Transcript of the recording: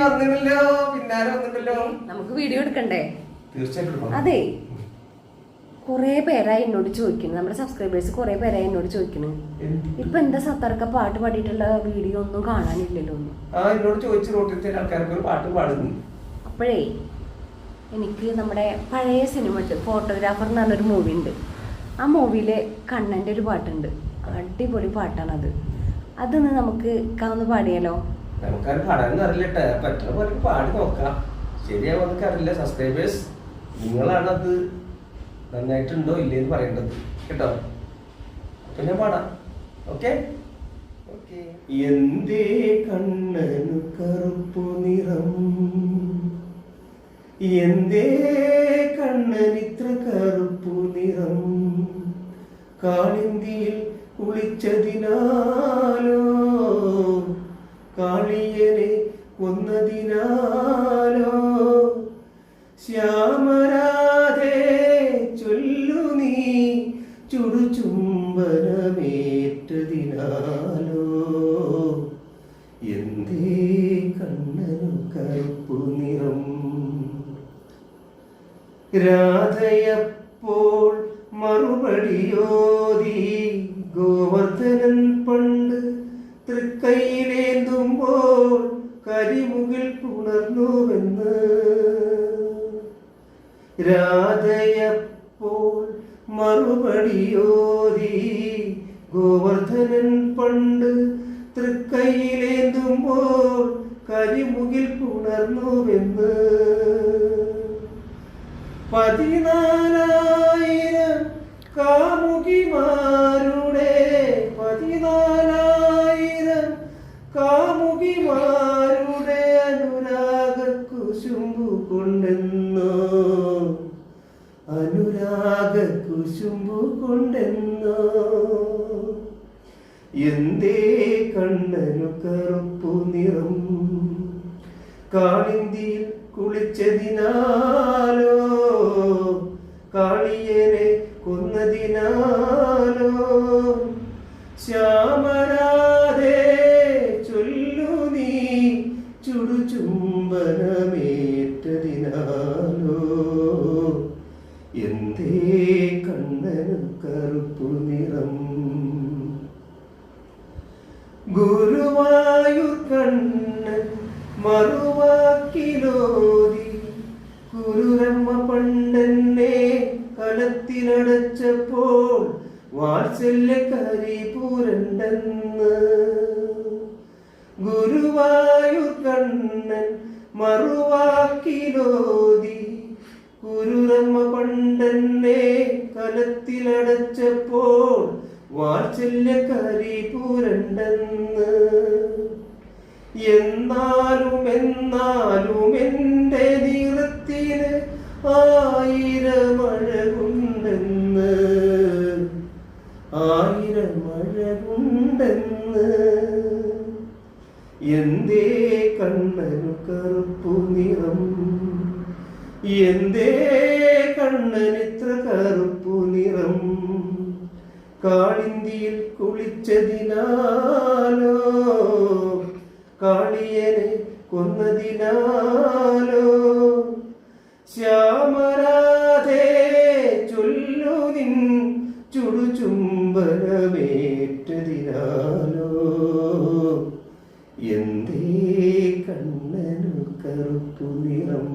വന്നില്ലല്ലോ, പിന്നാലെ വന്നില്ലല്ലോ. നമുക്ക് വീഡിയോ എടുക്കണ്ടേ? തീർച്ചയായിട്ടും. അതെ, കൊറേ പേരായി എന്നോട് ചോദിക്കുന്നു, നമ്മുടെ സബ്സ്ക്രൈബേഴ്സ് കൊറേ പേരായി എന്നോട് ചോദിക്കുന്നു, ഇപ്പൊ എന്താ സത്തർക്ക പാട്ട് പാടിയിട്ടുള്ള വീഡിയോ ഒന്നും കാണാനില്ലല്ലോ ഒന്നും. എന്നോട് ചോദിച്ചു റോട്ടിലത്തെ ആൾക്കാർക്ക് പാട്ട് പാടുന്നു. അപ്പോഴേ എനിക്ക് നമ്മുടെ പഴയ സിനിമ ഉണ്ട്, ഫോട്ടോഗ്രാഫർ എന്ന് പറഞ്ഞൊരു മൂവി ഉണ്ട്. ആ മൂവിയിലെ കണ്ണൻ്റെ ഒരു പാട്ടുണ്ട്, അടിപൊളി പാട്ടാണത്. അതൊന്ന് നമുക്ക് ഒന്ന് പാടിയാലോ? നമുക്കത് പാടാനൊന്നും അറിയില്ലട്ടെ, പറ്റുന്ന പോലെ പാടി നോക്കാം. ശരിയാവും എന്നൊക്കെ അറിയില്ല. സബ്സ്ക്രൈബേഴ്സ് നിങ്ങളാണ് അത് നന്നായിട്ടുണ്ടോ ഇല്ലേന്ന് പറയേണ്ടത് കേട്ടോ. അപ്പൊ ഞാൻ പാടാം. ഓക്കെ. എന്തേ കണ്ണനു കറുപ്പു നിറം, എന്തേ കണ്ണനിത്ര കറുപ്പു നിറം, കാളിന്തിയിൽ കുളിച്ചതിനാലോ, കാളിയനെ കൊന്നതിനാലോ, ശ്യാമരാധേ ചൊല്ലു നീ ചുടുചുംബനമേറ്റതിനാലോ, എന്തേ കണ്ണനു കറുപ്പു നിറം. രാധയപ്പോൾ മറുപടിയോതി ഗോവർദ്ധനൻ പണ്ട് തൃക്കൈയിലേന്തുമ്പോൾ കരിമുകിൽ പുണർന്നുവെന്ന്. രാധയപ്പോൾ മറുപടിയോതി ഗോവർദ്ധനൻ പണ്ട് തൃക്കൈയിലേന്തുമ്പോൾ കരിമുകിൽ പുണർന്നുവെന്ന്. 14,000 കാമുകിമാരുടെ 14,000 കാമുകിമാരുടെ അനുരാഗ കുശുമ്പു കൊണ്ടെന്നോ, അനുരാഗ കുശുമ്പു കൊണ്ടെന്നോ, എന്തേ കണ്ണനു കറുപ്പു നിറം, കാളിന്തിയിൽ കുളിച്ചതിനാലോ, കാളിയനെ കൊന്നതിനാലോ, ശ്യാമരാധേ ചൊല്ലു നീ ചുടുചുംബനമേറ്റതിനാലോ, എന്തേ കണ്ണനു കറുപ്പു നിറം. ഗുരുവായൂർ കണ്ണൻ മറുവാക്കിലോതി കുരുരമ്മ പണ്ടെന്നെ കലത്തിലടച്ചപ്പോൾ വാത്സല്യക്കാരി പൂരണ്ടെന്ന്. ഗുരുവായൂർ കണ്ണൻ മറുവാക്കിലോതി കുരുരമ്മ പണ്ടെന്നെ കലത്തിലടച്ചപ്പോൾ വാത്സല്യക്കാരി പൂരണ്ടെന്ന്. എന്നാലും എന്നാലും എൻ്റെ നിറത്തിന് 1000 അഴകുണ്ടെന്ന്, 1000 അഴകുണ്ടെന്ന്, എന്തേ കണ്ണനു കറുപ്പു നിറം, എന്തേ കണ്ണനിത്ര കറുപ്പു നിറം, കാളിന്തിയിൽ കുളിച്ചതിനാലോ, കാളിയനെ കൊന്നതിനാലോ, ശ്യാമരാധേ ചൊല്ലു നിൻ ചുടുചുംബനമേറ്റതിനാലോ, എന്തേ കണ്ണനു കറുപ്പു നിറം.